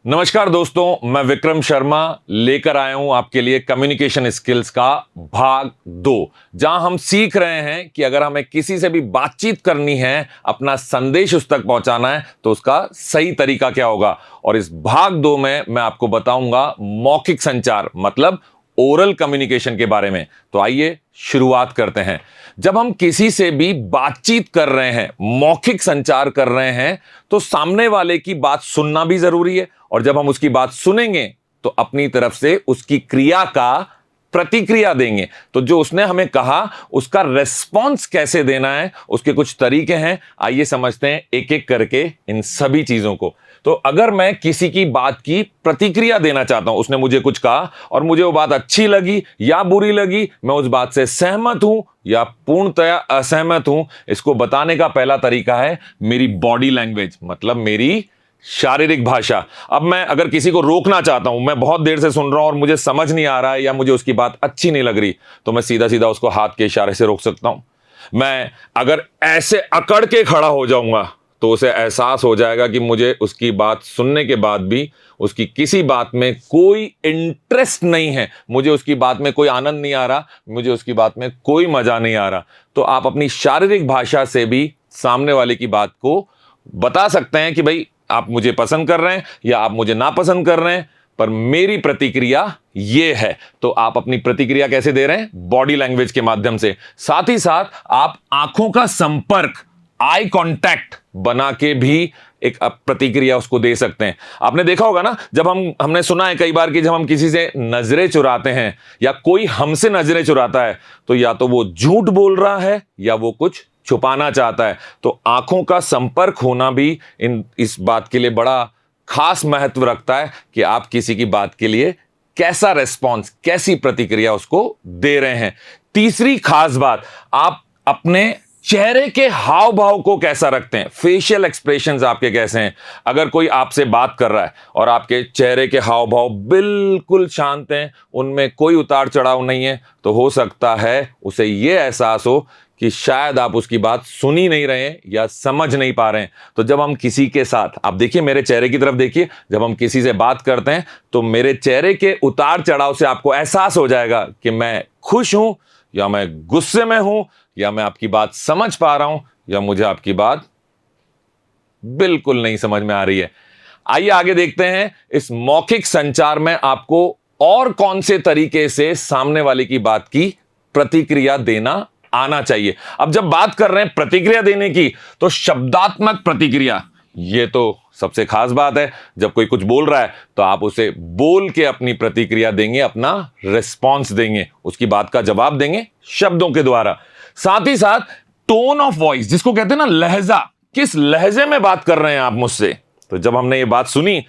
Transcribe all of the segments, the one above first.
नमस्कार दोस्तों, मैं विक्रम शर्मा लेकर आया हूं आपके लिए कम्युनिकेशन स्किल्स का भाग 2, जहां हम सीख रहे हैं कि अगर हमें किसी से भी बातचीत करनी है, अपना संदेश उस तक पहुंचाना है, तो उसका सही तरीका क्या होगा। और इस भाग 2 में मैं आपको बताऊंगा मौखिक संचार मतलब ओरल कम्युनिकेशन के बारे में। तो आइए शुरुआत करते हैं। जब हम किसी से भी बातचीत कर रहे हैं, मौखिक संचार कर रहे हैं, तो सामने वाले की बात सुनना भी जरूरी है। और जब हम उसकी बात सुनेंगे तो अपनी तरफ से उसकी क्रिया का प्रतिक्रिया देंगे। तो जो उसने हमें कहा उसका रेस्पॉन्स कैसे देना है, उसके कुछ तरीके हैं। आइए समझते हैं एक एक करके इन सभी चीजों को। तो अगर मैं किसी की बात की प्रतिक्रिया देना चाहता हूं, उसने मुझे कुछ कहा और मुझे वो बात अच्छी लगी या बुरी लगी, मैं उस बात से सहमत हूं या पूर्णतया असहमत हूं, इसको बताने का पहला तरीका है मेरी बॉडी लैंग्वेज मतलब मेरी शारीरिक भाषा। अब मैं अगर किसी को रोकना चाहता हूं, मैं बहुत देर से सुन रहा हूं और मुझे समझ नहीं आ रहा है या मुझे उसकी बात अच्छी नहीं लग रही, तो मैं सीधा सीधा उसको हाथ के इशारे से रोक सकता हूं। मैं अगर ऐसे अकड़ के खड़ा हो जाऊंगा तो उसे एहसास हो जाएगा कि मुझे उसकी बात सुनने के बाद भी उसकी किसी बात में कोई इंटरेस्ट नहीं है, मुझे उसकी बात में कोई आनंद नहीं आ रहा, मुझे उसकी बात में कोई मजा नहीं आ रहा। तो आप अपनी शारीरिक भाषा से भी सामने वाले की बात को बता सकते हैं कि भाई आप मुझे पसंद कर रहे हैं या आप मुझे नापसंद कर रहे हैं, पर मेरी प्रतिक्रिया ये है। तो आप अपनी प्रतिक्रिया कैसे दे रहे हैं? बॉडी लैंग्वेज के माध्यम से। साथ ही साथ आप आंखों का संपर्क, आई कांटेक्ट बना के भी एक प्रतिक्रिया उसको दे सकते हैं। आपने देखा होगा ना, जब हमने सुना है कई बार कि जब हम किसी से नजरें चुराते हैं या कोई हमसे नजरें चुराता है, तो या तो वो झूठ बोल रहा है या वो कुछ छुपाना चाहता है। तो आंखों का संपर्क होना भी इस बात के लिए बड़ा खास महत्व रखता है कि आप किसी की बात के लिए कैसा रेस्पॉन्स, कैसी प्रतिक्रिया उसको दे रहे हैं। तीसरी खास बात, आप अपने चेहरे के हाव भाव को कैसा रखते हैं, फेशियल एक्सप्रेशंस आपके कैसे हैं। अगर कोई आपसे बात कर रहा है और आपके चेहरे के हाव भाव बिल्कुल शांत हैं, उनमें कोई उतार चढ़ाव नहीं है, तो हो सकता है उसे यह एहसास हो कि शायद आप उसकी बात सुन ही नहीं रहे हैं या समझ नहीं पा रहे हैं। तो जब हम किसी के साथ, आप देखिए मेरे चेहरे की तरफ देखिए, जब हम किसी से बात करते हैं तो मेरे चेहरे के उतार चढ़ाव से आपको एहसास हो जाएगा कि मैं खुश हूं या मैं गुस्से में हूं, या मैं आपकी बात समझ पा रहा हूं या मुझे आपकी बात बिल्कुल नहीं समझ में आ रही है। आइए आगे देखते हैं इस मौखिक संचार में आपको और कौन से तरीके से सामने वाले की बात की प्रतिक्रिया देना आना चाहिए। अब जब बात कर रहे हैं प्रतिक्रिया देने की, तो शब्दात्मक प्रतिक्रिया ये तो सबसे खास बात है। जब कोई कुछ बोल रहा है तो आप उसे बोल के अपनी प्रतिक्रिया देंगे, अपना रिस्पॉन्स देंगे, उसकी बात का जवाब देंगे शब्दों के द्वारा। साथ ही साथ टोन ऑफ वॉइस, जिसको कहते हैं ना लहजा, किस लहजे में बात कर रहे हैं आप मुझसे। तो जब हमने ये बात सुनी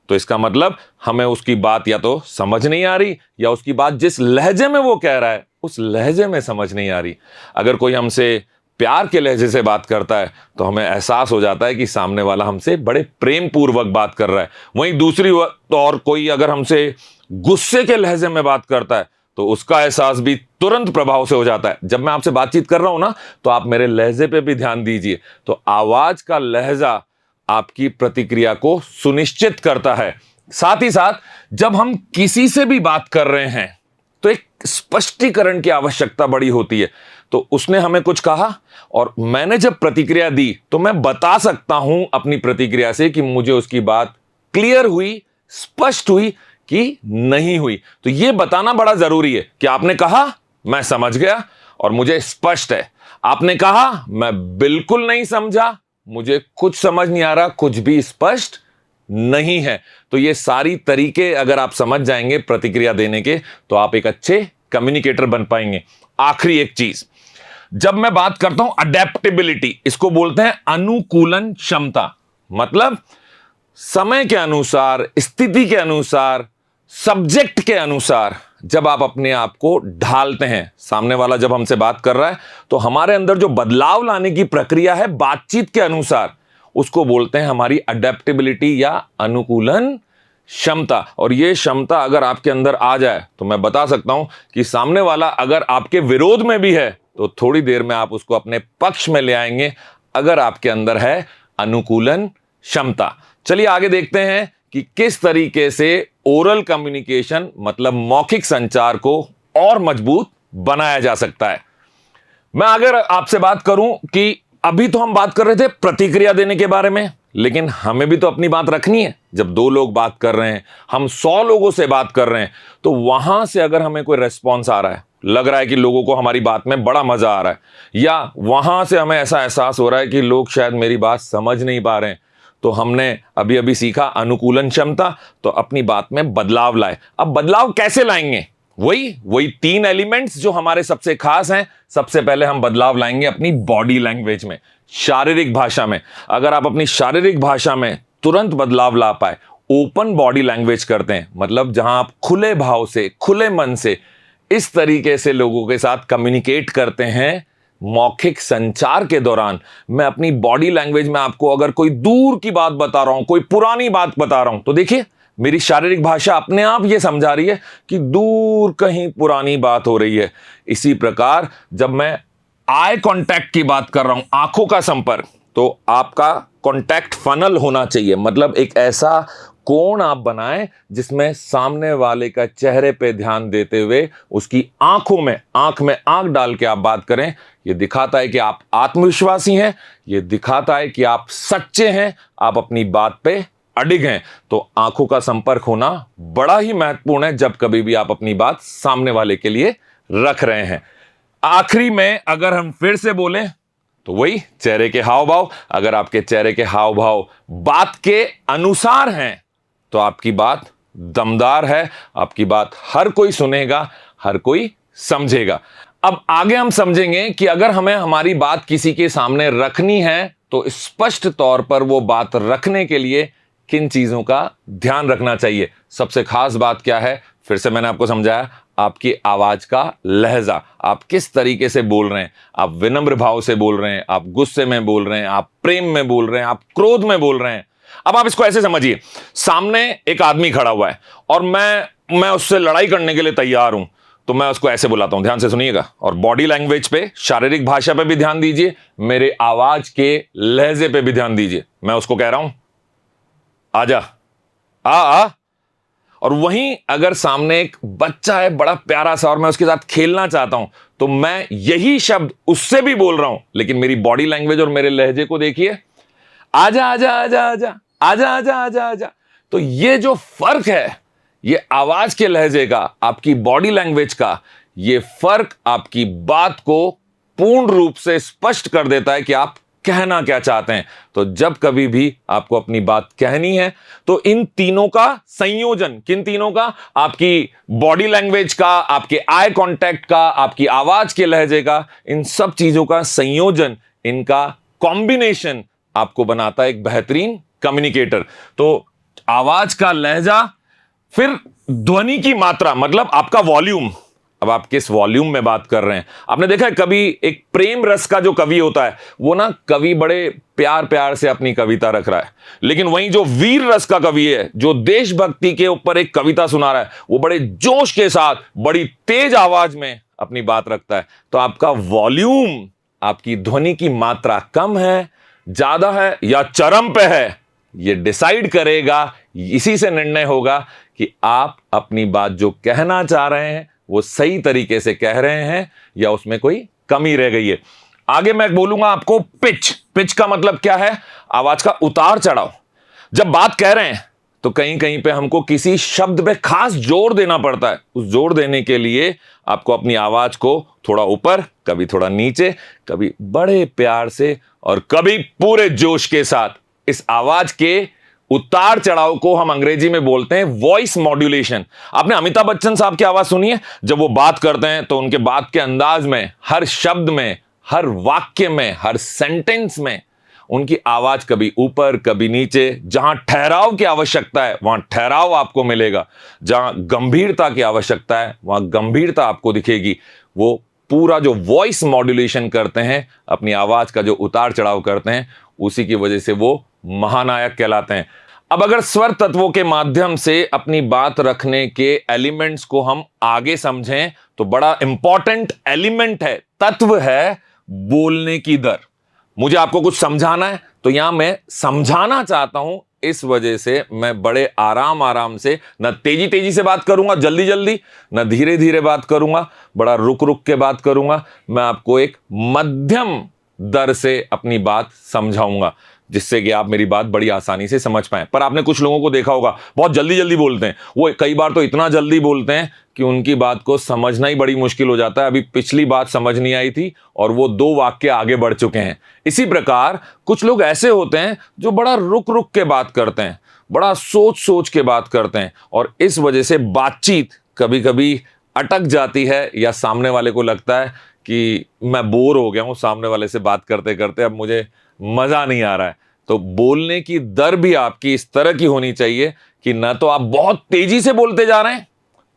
तो इसका मतलब हमें उसकी बात या तो समझ नहीं आ रही या उसकी बात जिस लहजे में वो कह रहा है उस लहजे में समझ नहीं आ रही। अगर कोई हमसे प्यार के लहजे से बात करता है तो हमें एहसास हो जाता है कि सामने वाला हमसे बड़े प्रेम पूर्वक बात कर रहा है। वहीं दूसरी और कोई अगर हमसे गुस्से के लहजे में बात करता है तो उसका एहसास भी तुरंत प्रभाव से हो जाता है। जब मैं आपसे बातचीत कर रहा हूं ना, तो आप मेरे लहजे पे भी ध्यान दीजिए। तो आवाज का लहजा आपकी प्रतिक्रिया को सुनिश्चित करता है। साथ ही साथ जब हम किसी से भी बात कर रहे हैं तो एक स्पष्टीकरण की आवश्यकता बड़ी होती है। तो उसने हमें कुछ कहा और मैंने जब प्रतिक्रिया दी तो मैं बता सकता हूं अपनी प्रतिक्रिया से कि मुझे उसकी बात क्लियर हुई, स्पष्ट हुई कि नहीं हुई। तो यह बताना बड़ा जरूरी है कि आपने कहा, मैं समझ गया और मुझे स्पष्ट है। आपने कहा, मैं बिल्कुल नहीं समझा, मुझे कुछ समझ नहीं आ रहा, कुछ भी स्पष्ट नहीं है। तो ये सारी तरीके अगर आप समझ जाएंगे प्रतिक्रिया देने के, तो आप एक अच्छे कम्युनिकेटर बन पाएंगे। आखिरी एक चीज, जब मैं बात करता हूं अडेप्टेबिलिटी, इसको बोलते हैं अनुकूलन क्षमता। मतलब समय के अनुसार, स्थिति के अनुसार, सब्जेक्ट के अनुसार जब आप अपने आप को ढालते हैं। सामने वाला जब हमसे बात कर रहा है तो हमारे अंदर जो बदलाव लाने की प्रक्रिया है बातचीत के अनुसार, उसको बोलते हैं हमारी अडेप्टेबिलिटी या अनुकूलन क्षमता। और यह क्षमता अगर आपके अंदर आ जाए तो मैं बता सकता हूं कि सामने वाला अगर आपके विरोध में भी है तो थोड़ी देर में आप उसको अपने पक्ष में ले आएंगे, अगर आपके अंदर है अनुकूलन क्षमता। चलिए आगे देखते हैं कि किस तरीके से ओरल कम्युनिकेशन मतलब मौखिक संचार को और मजबूत बनाया जा सकता है। मैं अगर आपसे बात करूं कि अभी तो हम बात कर रहे थे प्रतिक्रिया देने के बारे में, लेकिन हमें भी तो अपनी बात रखनी है। जब 2 लोग बात कर रहे हैं, हम 100 लोगों से बात कर रहे हैं, तो वहां से अगर हमें कोई रेस्पॉन्स आ रहा है, लग रहा है कि लोगों को हमारी बात में बड़ा मजा आ रहा है, या वहां से हमें ऐसा एहसास हो रहा है कि लोग शायद मेरी बात समझ नहीं पा रहे हैं, तो हमने अभी अभी सीखा अनुकूलन क्षमता, तो अपनी बात में बदलाव लाए। अब बदलाव कैसे लाएंगे? वही 3 एलिमेंट्स जो हमारे सबसे खास हैं। सबसे पहले हम बदलाव लाएंगे अपनी बॉडी लैंग्वेज में, शारीरिक भाषा में। अगर आप अपनी शारीरिक भाषा में तुरंत बदलाव ला पाए, ओपन बॉडी लैंग्वेज करते हैं, मतलब जहां आप खुले भाव से, खुले मन से इस तरीके से लोगों के साथ कम्युनिकेट करते हैं मौखिक संचार के दौरान। मैं अपनी बॉडी लैंग्वेज में आपको अगर कोई दूर की बात बता रहा हूं, कोई पुरानी बात बता रहा हूं, तो देखिए मेरी शारीरिक भाषा अपने आप ये समझा रही है कि दूर कहीं पुरानी बात हो रही है। इसी प्रकार जब मैं आई कांटेक्ट की बात कर रहा हूं, आंखों का संपर्क, तो आपका कांटेक्ट फनल होना चाहिए, मतलब एक ऐसा कोण आप बनाएं जिसमें सामने वाले का चेहरे पे ध्यान देते हुए उसकी आंखों में आंख डाल के आप बात करें। यह दिखाता है कि आप आत्मविश्वासी हैं, यह दिखाता है कि आप सच्चे हैं, आप अपनी बात पे अडिग हैं। तो आंखों का संपर्क होना बड़ा ही महत्वपूर्ण है जब कभी भी आप अपनी बात सामने वाले के लिए रख रहे हैं। आखिरी में अगर हम फिर से बोलें तो वही चेहरे के हाव भाव। अगर आपके चेहरे के हाव भाव बात के अनुसार हैं तो आपकी बात दमदार है, आपकी बात हर कोई सुनेगा, हर कोई समझेगा। अब आगे हम समझेंगे कि अगर हमें हमारी बात किसी के सामने रखनी है तो स्पष्ट तौर पर वो बात रखने के लिए किन चीजों का ध्यान रखना चाहिए। सबसे खास बात क्या है? फिर से मैंने आपको समझाया, आपकी आवाज का लहजा, आप किस तरीके से बोल रहे हैं। आप विनम्र भाव से बोल रहे हैं, आप गुस्से में बोल रहे हैं, आप प्रेम में बोल रहे हैं, आप क्रोध में बोल रहे हैं। अब आप इसको ऐसे समझिए, सामने एक आदमी खड़ा हुआ है और मैं उससे लड़ाई करने के लिए तैयार हूं, तो मैं उसको ऐसे बुलाता हूं। ध्यान से सुनिएगा और बॉडी लैंग्वेज पे, शारीरिक भाषा पे भी ध्यान दीजिए, मेरे आवाज के लहजे पे भी ध्यान दीजिए। मैं उसको कह रहा हूं आजा, आ। और वहीं अगर सामने एक बच्चा है बड़ा प्यारा सा और मैं उसके साथ खेलना चाहता हूं, तो मैं यही शब्द उससे भी बोल रहा हूं, लेकिन मेरी बॉडी लैंग्वेज और मेरे लहजे को देखिए, आजा आजा आजा आजा आजा आजा आजा आजा। तो ये जो फर्क है, ये आवाज के लहजे का, आपकी बॉडी लैंग्वेज का, ये फर्क आपकी बात को पूर्ण रूप से स्पष्ट कर देता है कि आप कहना क्या चाहते हैं। तो जब कभी भी आपको अपनी बात कहनी है तो इन तीनों का संयोजन, किन तीनों का? आपकी बॉडी लैंग्वेज का, आपके आई कांटेक्ट का, आपकी आवाज के लहजे का, इन सब चीजों का संयोजन, इनका कॉम्बिनेशन आपको बनाता है एक बेहतरीन कम्युनिकेटर। तो आवाज का लहजा, फिर ध्वनि की मात्रा, मतलब आपका वॉल्यूम। अब आप किस वॉल्यूम में बात कर रहे हैं? आपने देखा है कभी एक प्रेम रस का जो कवि होता है, वो ना कवि बड़े प्यार प्यार से अपनी कविता रख रहा है, लेकिन वहीं जो वीर रस का कवि है, जो देशभक्ति के ऊपर एक कविता सुना रहा है, वो बड़े जोश के साथ बड़ी तेज आवाज में अपनी बात रखता है। तो आपका वॉल्यूम, आपकी ध्वनि की मात्रा कम है, ज्यादा है या चरम पे है, ये डिसाइड करेगा, इसी से निर्णय होगा कि आप अपनी बात जो कहना चाह रहे हैं वो सही तरीके से कह रहे हैं या उसमें कोई कमी रह गई है। आगे मैं बोलूंगा आपको पिच का मतलब क्या है? आवाज का उतार चढ़ाव। जब बात कह रहे हैं तो कहीं कहीं पे हमको किसी शब्द पे खास जोर देना पड़ता है। उस जोर देने के लिए आपको अपनी आवाज को थोड़ा ऊपर, कभी थोड़ा नीचे, कभी बड़े प्यार से और कभी पूरे जोश के साथ, इस आवाज के उतार चढ़ाव को हम अंग्रेजी में बोलते हैं वॉइस मॉड्यूलेशन। आपने अमिताभ बच्चन साहब की आवाज सुनी है? जब वो बात करते हैं तो उनके बात के अंदाज में, हर शब्द में, हर वाक्य में, हर सेंटेंस में उनकी आवाज कभी ऊपर कभी नीचे। जहां ठहराव की आवश्यकता है वहां ठहराव आपको मिलेगा, जहां गंभीरता की आवश्यकता है वहां गंभीरता आपको दिखेगी। वो पूरा जो वॉइस मॉड्यूलेशन करते हैं, अपनी आवाज का जो उतार चढ़ाव करते हैं, उसी की वजह से वो महानायक कहलाते हैं। अब अगर स्वर तत्वों के माध्यम से अपनी बात रखने के एलिमेंट्स को हम आगे समझें तो बड़ा इंपॉर्टेंट एलिमेंट है, तत्व है बोलने की दर। मुझे आपको कुछ समझाना है तो यहां मैं समझाना चाहता हूं, इस वजह से मैं बड़े आराम आराम से, न तेजी तेजी से बात करूंगा जल्दी जल्दी, न धीरे धीरे बात करूंगा, बड़ा रुक रुक के बात करूंगा। मैं आपको एक मध्यम दर से अपनी बात समझाऊंगा, जिससे कि आप मेरी बात बड़ी आसानी से समझ पाएं। पर आपने कुछ लोगों को देखा होगा बहुत जल्दी जल्दी बोलते हैं, वो कई बार तो इतना जल्दी बोलते हैं कि उनकी बात को समझना ही बड़ी मुश्किल हो जाता है। अभी पिछली बात समझ नहीं आई थी और वो 2 वाक्य आगे बढ़ चुके हैं। इसी प्रकार कुछ लोग ऐसे होते हैं जो बड़ा रुक रुक के बात करते हैं, बड़ा सोच सोच के बात करते हैं, और इस वजह से बातचीत कभी कभी अटक जाती है, या सामने वाले को लगता है कि मैं बोर हो गया हूं सामने वाले से बात करते करते, अब मुझे मजा नहीं आ रहा है। तो बोलने की दर भी आपकी इस तरह की होनी चाहिए कि ना तो आप बहुत तेजी से बोलते जा रहे हैं,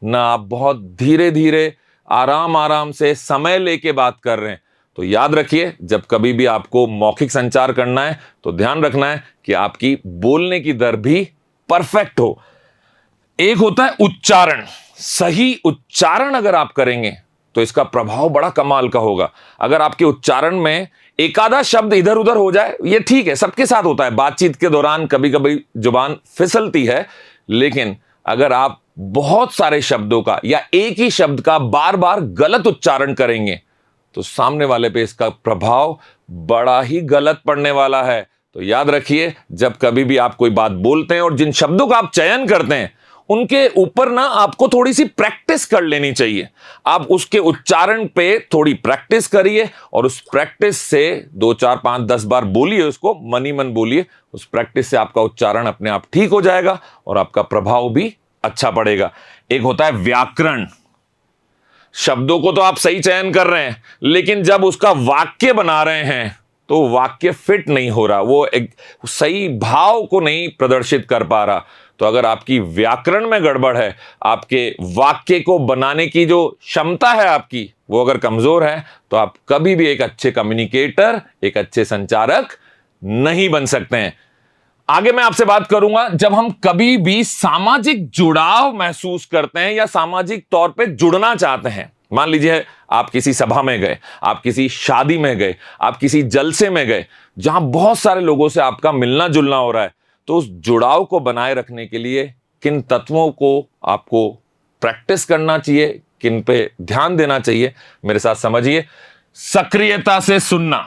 ना आप बहुत धीरे धीरे आराम आराम से समय लेके बात कर रहे हैं। तो याद रखिए, जब कभी भी आपको मौखिक संचार करना है तो ध्यान रखना है कि आपकी बोलने की दर भी परफेक्ट हो। एक होता है उच्चारण, सही उच्चारण अगर आप करेंगे तो इसका प्रभाव बड़ा कमाल का होगा। अगर आपके उच्चारण में एक आधा शब्द इधर उधर हो जाए, ये ठीक है, सबके साथ होता है, बातचीत के दौरान कभी कभी जुबान फिसलती है, लेकिन अगर आप बहुत सारे शब्दों का या एक ही शब्द का बार बार गलत उच्चारण करेंगे तो सामने वाले पे इसका प्रभाव बड़ा ही गलत पड़ने वाला है। तो याद रखिए, जब कभी भी आप कोई बात बोलते हैं और जिन शब्दों का आप चयन करते हैं उनके ऊपर ना आपको थोड़ी सी प्रैक्टिस कर लेनी चाहिए। आप उसके उच्चारण पे थोड़ी प्रैक्टिस करिए और उस प्रैक्टिस से 2 4 5 10 बार बोलिए, उसको मन ही मन बोलिए। उस प्रैक्टिस से आपका उच्चारण अपने आप ठीक हो जाएगा और आपका प्रभाव भी अच्छा पड़ेगा। एक होता है व्याकरण, शब्दों को तो आप सही चयन कर रहे हैं, लेकिन जब उसका वाक्य बना रहे हैं तो वाक्य फिट नहीं हो रहा, वो एक सही भाव को नहीं प्रदर्शित कर पा रहा। तो अगर आपकी व्याकरण में गड़बड़ है, आपके वाक्य को बनाने की जो क्षमता है आपकी वो अगर कमजोर है, तो आप कभी भी एक अच्छे कम्युनिकेटर, एक अच्छे संचारक नहीं बन सकते हैं। आगे मैं आपसे बात करूंगा, जब हम कभी भी सामाजिक जुड़ाव महसूस करते हैं या सामाजिक तौर पे जुड़ना चाहते हैं, मान लीजिए आप किसी सभा में गए, आप किसी शादी में गए, आप किसी जलसे में गए जहां बहुत सारे लोगों से आपका मिलना जुलना हो रहा है, तो उस जुड़ाव को बनाए रखने के लिए किन तत्वों को आपको प्रैक्टिस करना चाहिए, किन पे ध्यान देना चाहिए, मेरे साथ समझिए। सक्रियता से सुनना।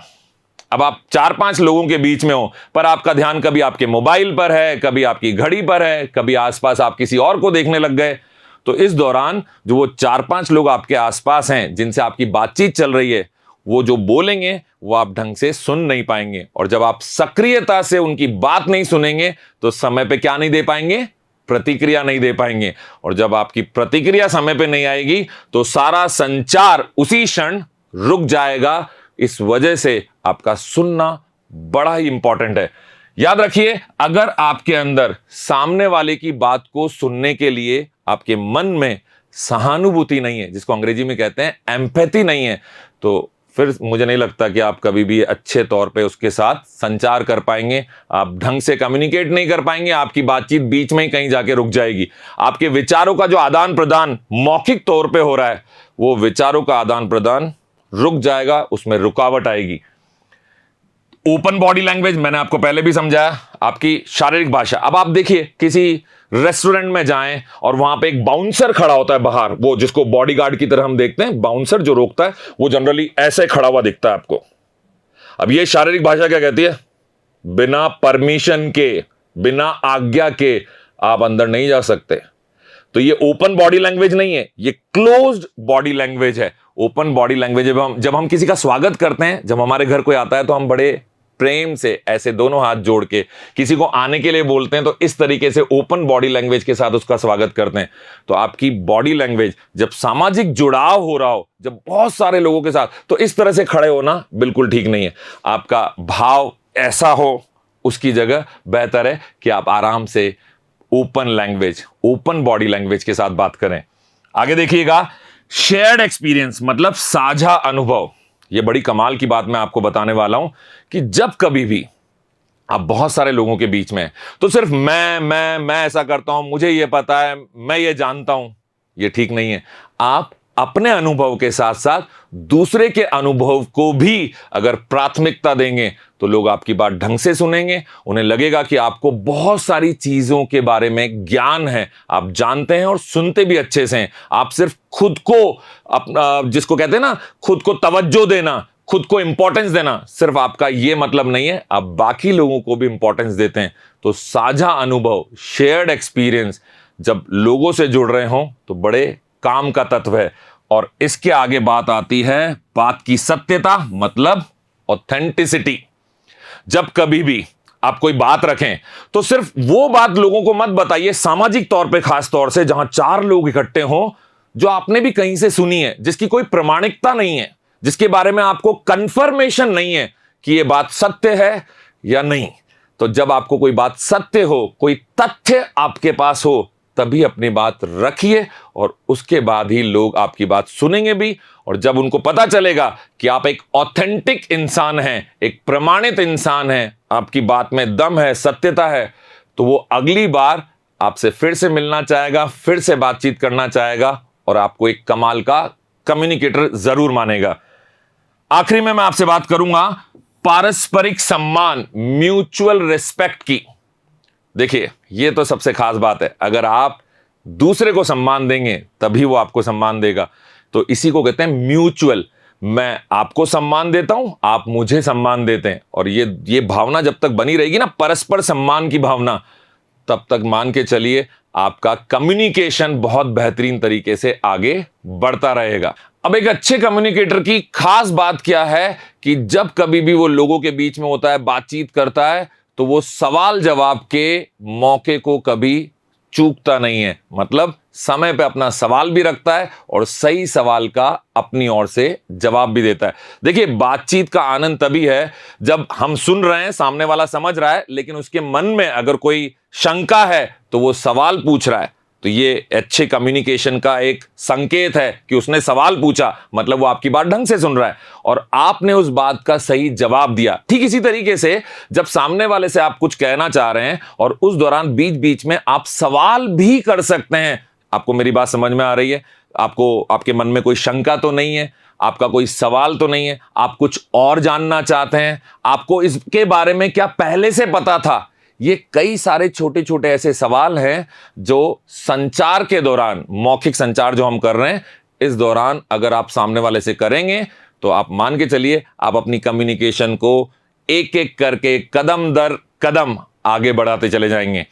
अब आप 4-5 लोगों के बीच में हो, पर आपका ध्यान कभी आपके मोबाइल पर है, कभी आपकी घड़ी पर है, कभी आसपास आप किसी और को देखने लग गए, तो इस दौरान जो वो 4-5 लोग आपके आसपास हैं जिनसे आपकी बातचीत चल रही है, वो जो बोलेंगे वो आप ढंग से सुन नहीं पाएंगे। और जब आप सक्रियता से उनकी बात नहीं सुनेंगे तो समय पे क्या नहीं दे पाएंगे, प्रतिक्रिया नहीं दे पाएंगे। और जब आपकी प्रतिक्रिया समय पे नहीं आएगी तो सारा संचार उसी क्षण रुक जाएगा। इस वजह से आपका सुनना बड़ा ही इंपॉर्टेंट है। याद रखिए, अगर आपके अंदर सामने वाले की बात को सुनने के लिए आपके मन में सहानुभूति नहीं है, जिसको अंग्रेजी में कहते हैं एम्पैथी नहीं है, तो फिर मुझे नहीं लगता कि आप कभी भी अच्छे तौर पे उसके साथ संचार कर पाएंगे। आप ढंग से कम्युनिकेट नहीं कर पाएंगे, आपकी बातचीत बीच में ही कहीं जाके रुक जाएगी। आपके विचारों का जो आदान प्रदान मौखिक तौर पे हो रहा है, वो विचारों का आदान प्रदान रुक जाएगा, उसमें रुकावट आएगी। ओपन बॉडी लैंग्वेज मैंने आपको पहले भी समझाया, आपकी शारीरिक भाषा। अब आप देखिए, किसी रेस्टोरेंट में जाएं और वहां पे एक बाउंसर खड़ा होता है बाहर, वो जिसको बॉडीगार्ड की तरह हम देखते हैं, बाउंसर जो रोकता है, वो जनरली ऐसे खड़ा हुआ दिखता है आपको। अब ये शारीरिक भाषा क्या कहती है? बिना परमिशन के, बिना आज्ञा के आप अंदर नहीं जा सकते। तो ये ओपन बॉडी लैंग्वेज नहीं है, ये क्लोज्ड बॉडी लैंग्वेज है। ओपन बॉडी लैंग्वेज जब हम किसी का स्वागत करते हैं, जब हमारे घर कोई आता है तो हम बड़े प्रेम से ऐसे दोनों हाथ जोड़ के किसी को आने के लिए बोलते हैं, तो इस तरीके से ओपन बॉडी लैंग्वेज के साथ उसका स्वागत करते हैं। तो आपकी बॉडी लैंग्वेज जब सामाजिक जुड़ाव हो रहा हो, जब बहुत सारे लोगों के साथ, तो इस तरह से खड़े होना बिल्कुल ठीक नहीं है। आपका भाव ऐसा हो, उसकी जगह बेहतर है कि आप आराम से open language, open body language के साथ बात करें। आगे देखिएगा, शेयर्ड एक्सपीरियंस मतलब साझा अनुभव। यह बड़ी कमाल की बात मैं आपको बताने वाला हूं कि जब कभी भी आप बहुत सारे लोगों के बीच में, तो सिर्फ मैं ऐसा करता हूं, मुझे यह पता है, मैं ये जानता हूं, यह ठीक नहीं है। आप अपने अनुभव के साथ साथ दूसरे के अनुभव को भी अगर प्राथमिकता देंगे तो लोग आपकी बात ढंग से सुनेंगे, उन्हें लगेगा कि आपको बहुत सारी चीजों के बारे में ज्ञान है, आप जानते हैं और सुनते भी अच्छे से हैं। आप सिर्फ खुद को अपना, जिसको कहते हैं ना, खुद को तवज्जो देना, खुद को इंपॉर्टेंस देना, सिर्फ आपका यह मतलब नहीं है, आप बाकी लोगों को भी इंपॉर्टेंस देते हैं। तो साझा अनुभव, शेयर्ड एक्सपीरियंस जब लोगों से जुड़ रहे हों तो बड़े काम का तत्व है। और इसके आगे बात आती है बात की सत्यता, मतलब ऑथेंटिसिटी। जब कभी भी आप कोई बात रखें तो सिर्फ वो बात लोगों को मत बताइए, सामाजिक तौर पे खास तौर से जहां 4 लोग इकट्ठे हों, जो आपने भी कहीं से सुनी है, जिसकी कोई प्रमाणिकता नहीं है, जिसके बारे में आपको कंफर्मेशन नहीं है कि यह बात सत्य है या नहीं। तो जब आपको कोई बात सत्य हो, कोई तथ्य आपके पास हो, तभी अपनी बात रखिए और उसके बाद ही लोग आपकी बात सुनेंगे भी। और जब उनको पता चलेगा कि आप एक ऑथेंटिक इंसान हैं, एक प्रमाणित इंसान हैं, आपकी बात में दम है, सत्यता है, तो वो अगली बार आपसे फिर से मिलना चाहेगा, फिर से बातचीत करना चाहेगा और आपको एक कमाल का कम्युनिकेटर जरूर मानेगा। आखिरी में मैं आपसे बात करूंगा पारस्परिक सम्मान, म्यूचुअल रिस्पेक्ट की। देखिए, यह तो सबसे खास बात है। अगर आप दूसरे को सम्मान देंगे तभी वो आपको सम्मान देगा। तो इसी को कहते हैं म्यूचुअल। मैं आपको सम्मान देता हूं, आप मुझे सम्मान देते हैं, और ये भावना जब तक बनी रहेगी ना, परस्पर सम्मान की भावना, तब तक मान के चलिए आपका कम्युनिकेशन बहुत बेहतरीन तरीके से आगे बढ़ता रहेगा। अब एक अच्छे कम्युनिकेटर की खास बात क्या है कि जब कभी भी वो लोगों के बीच में होता है, बातचीत करता है, तो वो सवाल जवाब के मौके को कभी चूकता नहीं है। मतलब समय पे अपना सवाल भी रखता है और सही सवाल का अपनी ओर से जवाब भी देता है। देखिए, बातचीत का आनंद तभी है जब हम सुन रहे हैं, सामने वाला समझ रहा है, लेकिन उसके मन में अगर कोई शंका है तो वो सवाल पूछ रहा है। तो ये अच्छे कम्युनिकेशन का एक संकेत है कि उसने सवाल पूछा, मतलब वो आपकी बात ढंग से सुन रहा है और आपने उस बात का सही जवाब दिया। ठीक इसी तरीके से जब सामने वाले से आप कुछ कहना चाह रहे हैं और उस दौरान बीच बीच में आप सवाल भी कर सकते हैं। आपको मेरी बात समझ में आ रही है? आपको, आपके मन में कोई शंका तो नहीं है, आपका कोई सवाल तो नहीं है, आप कुछ और जानना चाहते हैं, आपको इसके बारे में क्या पहले से पता था? ये कई सारे छोटे छोटे ऐसे सवाल हैं जो संचार के दौरान, मौखिक संचार जो हम कर रहे हैं, इस दौरान अगर आप सामने वाले से करेंगे तो आप मान के चलिए आप अपनी कम्युनिकेशन को एक एक करके, कदम दर कदम आगे बढ़ाते चले जाएंगे।